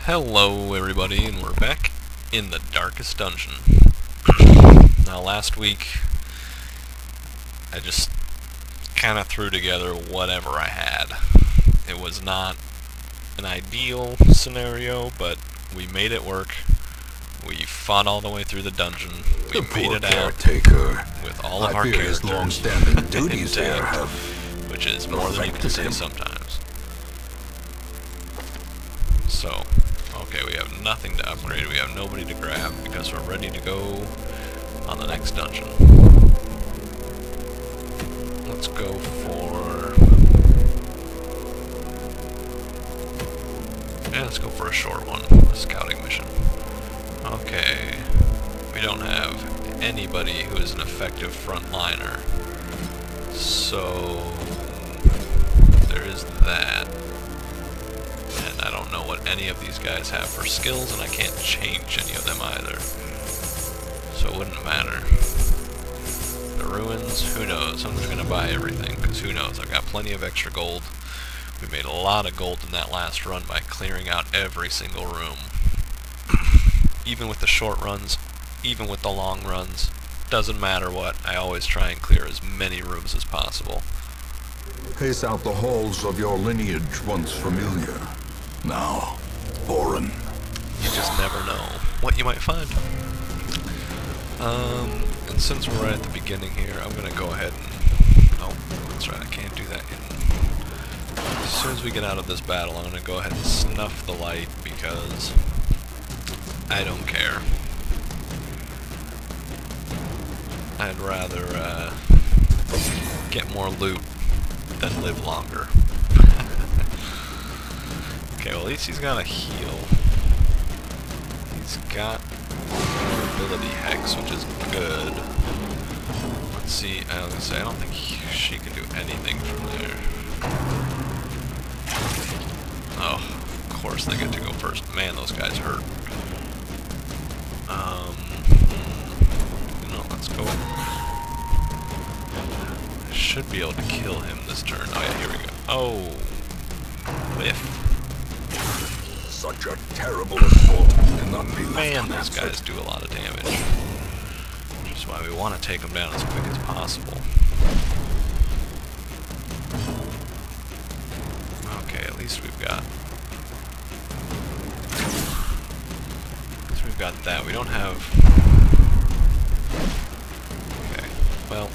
Hello everybody, and we're back in the Darkest Dungeon. Now last week, I just kind of threw together whatever I had. It was not an ideal scenario, but we made it work. We fought all the way through the dungeon. We made it out with all of our characters long-standing duties here intact, have which is more than you can say him. sometimes. So, okay, we have nothing to upgrade, we have nobody to grab, because we're ready to go on the next dungeon. Let's go for... yeah, let's go for a short one, a scouting mission. Okay, we don't have anybody who is an effective frontliner, so there is that. And I don't know what any of these guys have for skills, and I can't change any of them either, so it wouldn't matter. The ruins, who knows? I'm just gonna buy everything, because who knows? I've got plenty of extra gold. We made a lot of gold in that last run by clearing out every single room. Even with the short runs, even with the long runs, doesn't matter what, I always try and clear as many rooms as possible. Pace out the halls of your lineage once familiar. Now, foreign. You just never know what you might find. And since we're right at the beginning here, I'm gonna go ahead and... oh, that's right, I can't do that yet. As soon as we get out of this battle, I'm gonna go ahead and snuff the light, because I don't care. I'd rather get more loot than live longer. Okay, well at least he's got a heal. He's got ability hex, which is good. Let's see, I was gonna say, I don't think she can do anything from there. Oh, of course they get to go first. Man, those guys hurt. No, let's go. I should be able to kill him this turn. Oh yeah, here we go. Oh, whiff. Such a terrible assault cannot be Man, these guys do a lot of damage. Which is why we want to take them down as quick as possible. Okay, at least we've got... that. We don't have... okay, well,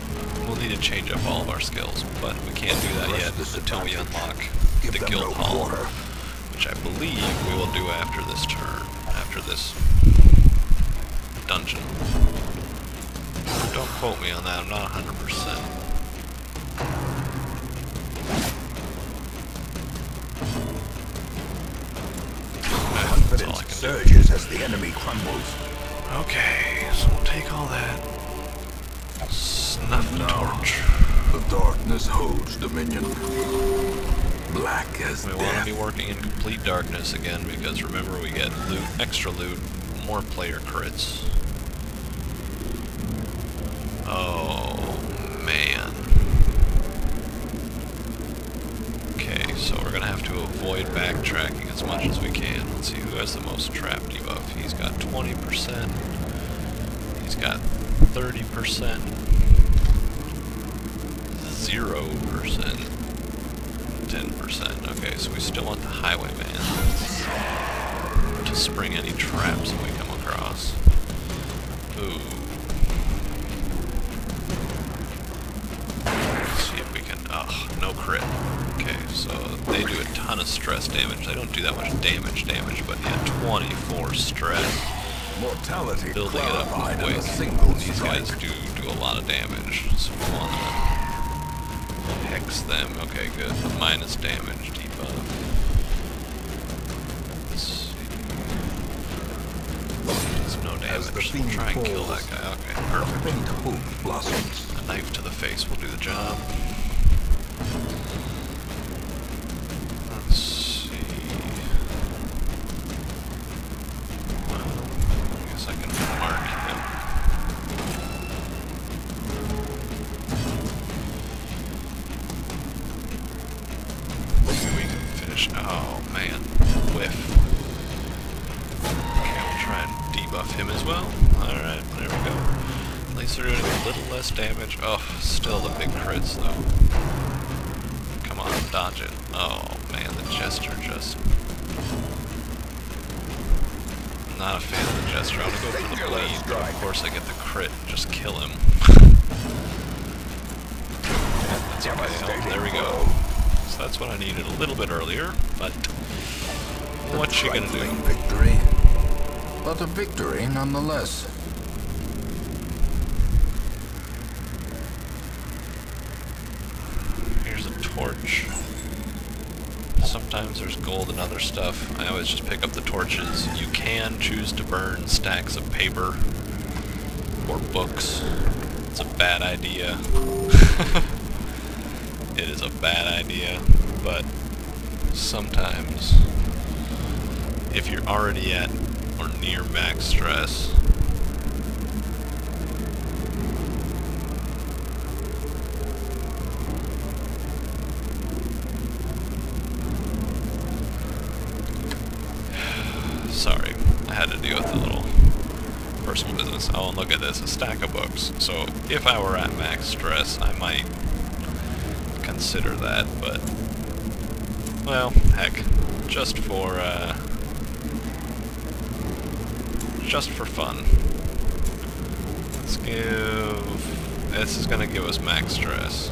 we'll need to change up all of our skills, but we can't do that yet until we unlock the guild hall, which I believe we will do after this turn, after this dungeon. Don't quote me on that, I'm not 100%. Confidence surges as the enemy crumbles. Okay, so we'll take all that. Snuff the torch. The darkness holds dominion. Black as we death. want to be working in complete darkness again, because remember, we get loot, extra loot, more player crits. Oh, man. Okay, so we're going to have to avoid backtracking as much as we can. Let's see, who has the most trap debuff? He's got 20%. He's got 30%. 0%. 10%. Okay, so we still want the highwayman to spring any traps that we come across. Ooh. Let's see if we can... ugh, no crit. Okay, so they do a ton of stress damage. They don't do that much damage, but yeah, 24 stress. Mortality Building it up clarified in quick. a single These guys strike. do a lot of damage, so we want to hex them. Okay, good. Minus damage debuff. Let's see. There's no damage. We'll try and kill that guy. Okay, perfect. Faint hope blossoms. A knife to the face will do the job. Let's see. Well, I guess I can mark him. We can finish. Oh man, whiff. well. Alright, there we go. At least they're doing a little less damage. Oh, still the big crits, though. Come on, dodge it. Oh, man, the Jester just... Not a fan of the Jester. I want to go for the bleed, but of course I get the crit and just kill him. That's okay. Oh, there we go. So that's what I needed a little bit earlier, but... What you gonna do? Victory, but a victory nonetheless. Here's a torch. Sometimes there's gold and other stuff. I always just pick up the torches. You can choose to burn stacks of paper or books. It's a bad idea. It is a bad idea, but sometimes if you're already at or near max stress, sorry, I had to deal with a little personal business. Oh, and look at this, a stack of books. So if I were at max stress, I might consider that, but, well, heck, just for fun. Let's give... This is gonna give us max stress.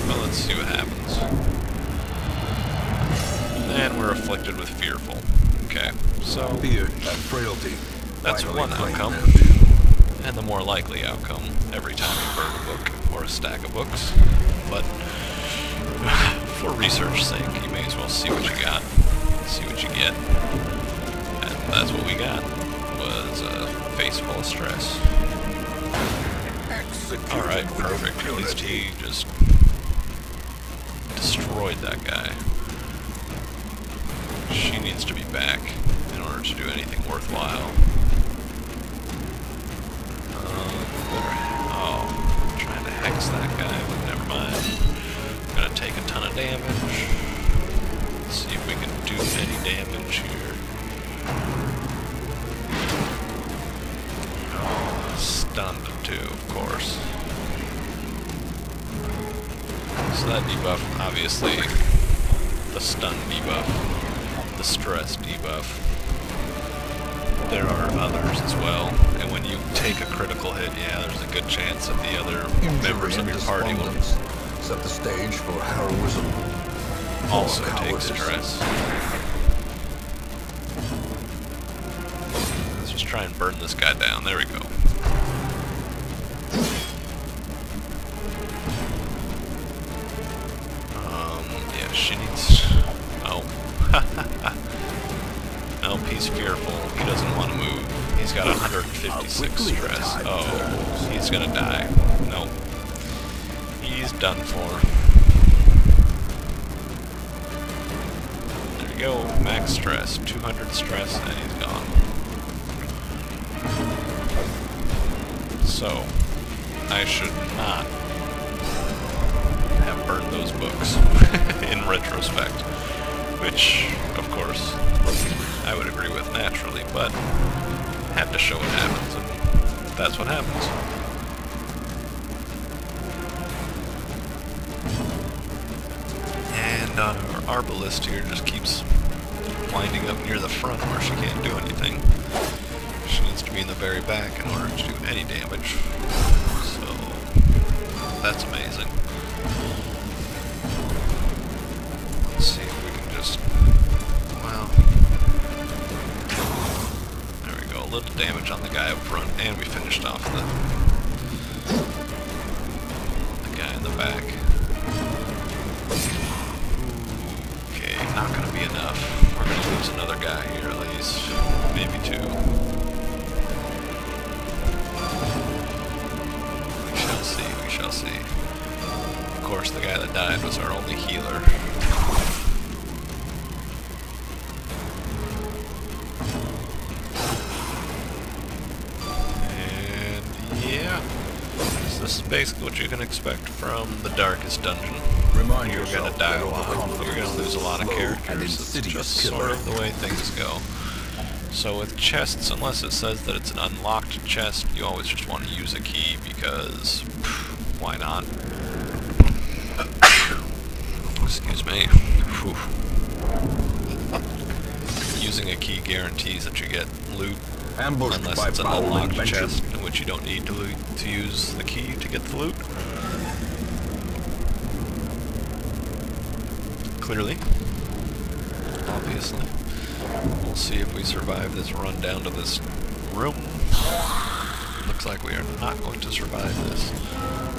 Well, let's see what happens. And we're afflicted with fearful. Okay, so... Fear and frailty. That's one outcome. And the more likely outcome every time you burn a book or a stack of books. But for research's sake, you may as well see what you got. See what you get. And that's what we got. Was a face full of stress. Alright, perfect. At least he just destroyed that guy. She needs to be back in order to do anything worthwhile. Oh, trying to hex that guy, but never mind. I'm gonna take a ton of damage. Let's see if we can do any damage here. Oh, stunned too, of course. So that debuff, obviously, the stun debuff, the stress debuff. There are others as well, and when you take a critical hit, yeah, there's a good chance that the other members of your party will set the stage for heroism. Also take stress. Let's just try and burn this guy down. There we go. Yeah, she needs... Oh. Nope, he's fearful. He doesn't want to move. He's got 156 stress. Oh, he's gonna die. Nope. He's done for. There we go. Max stress. 200 stress, and he's gone. So, I should not have burned those books in retrospect. Which, of course, I would agree with naturally, but have to show what happens, and that's what happens. And our Arbalist here just keeps winding up near the front where she can't do anything. She needs to be in the very back in order to do any damage. So, that's amazing. Let's see if we can just... Well... There we go, a little damage on the guy up front, and we finished off the guy in the back. Okay, not gonna be enough. We're gonna lose another guy here at least. Maybe two. We shall see, we shall see. Of course, the guy that died was our only healer. This is basically what you can expect from the Darkest Dungeon. You're gonna die a lot, you're gonna lose a lot of characters, it's just sort of the way things go. So with chests, unless it says that it's an unlocked chest, you always just want to use a key because why not? Excuse me. Whew. Using a key guarantees that you get loot, Ambushed unless by it's an foul unlocked invention. chest in which you don't need to use the key to get the loot. Clearly. Obviously. We'll see if we survive this run down to this room. Looks like we are not going to survive this.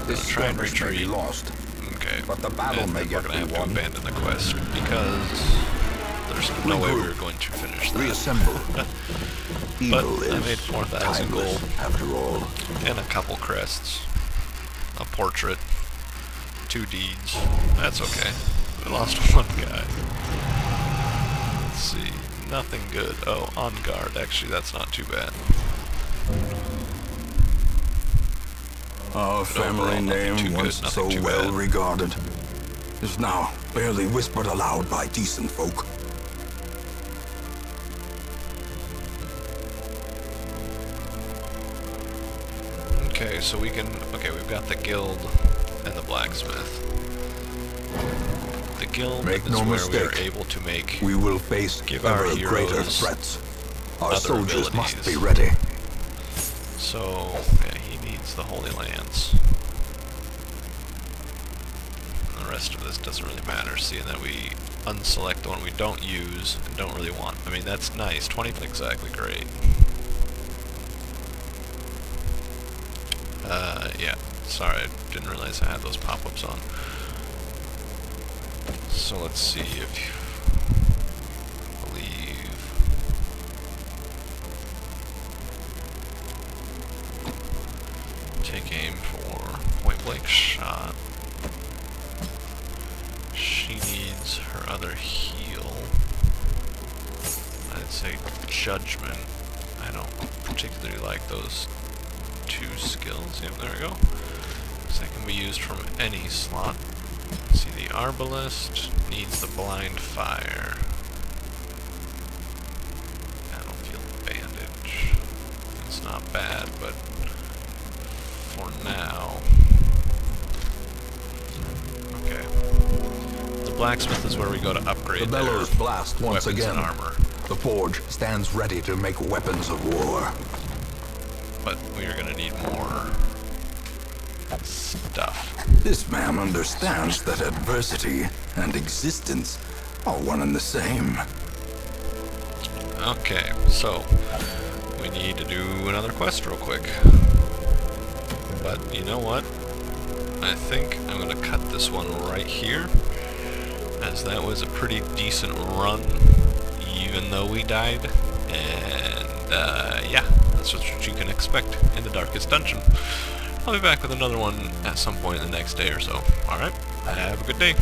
This Try and skirmish may be retreat. lost, Okay. but the battle And may then we're get going to have to won. abandon the quest because there's no way Regroup. we're going to finish that. Reassemble. Evil But I is made 4,000 timeless, gold. after all. And a couple crests. A portrait. 2 deeds. That's okay. We lost one guy. Let's see. Nothing good. Oh, on guard. Actually, that's not too bad. Our family overall, nothing too name, good, once nothing so too well bad. regarded, is now barely whispered aloud by decent folk. Okay, so we can... Okay, we've got the guild and the blacksmith. The guild Make is no where we are mistake. able to make... We will face Give our ever greater heroes threats. Our other soldiers must abilities. be ready. So, yeah, he needs the Holy Lance. And the rest of this doesn't really matter, seeing that we unselect the one we don't use and don't really want. I mean, that's nice. 20 exactly great. Yeah. Sorry, I didn't realize I had those pop-ups on. So let's see if you believe. Take aim for point blank shot. She needs her other heal. I'd say judgment. I don't particularly like those 2 skills. Yep, there we go. So that can be used from any slot. Let's see, the arbalist needs the blind fire. I don't feel bandage. It's not bad, but for now. Okay. The blacksmith is where we go to upgrade The bellows their blast once weapons again. and armor. The forge stands ready to make weapons of war. But we are going to need more stuff. This man understands that adversity and existence are one and the same. Okay, so we need to do another quest real quick. But you know what? I think I'm going to cut this one right here, as that was a pretty decent run, even though we died. And yeah, that's what you can expect in the Darkest Dungeon. I'll be back with another one at some point in the next day or so. Alright, have a good day.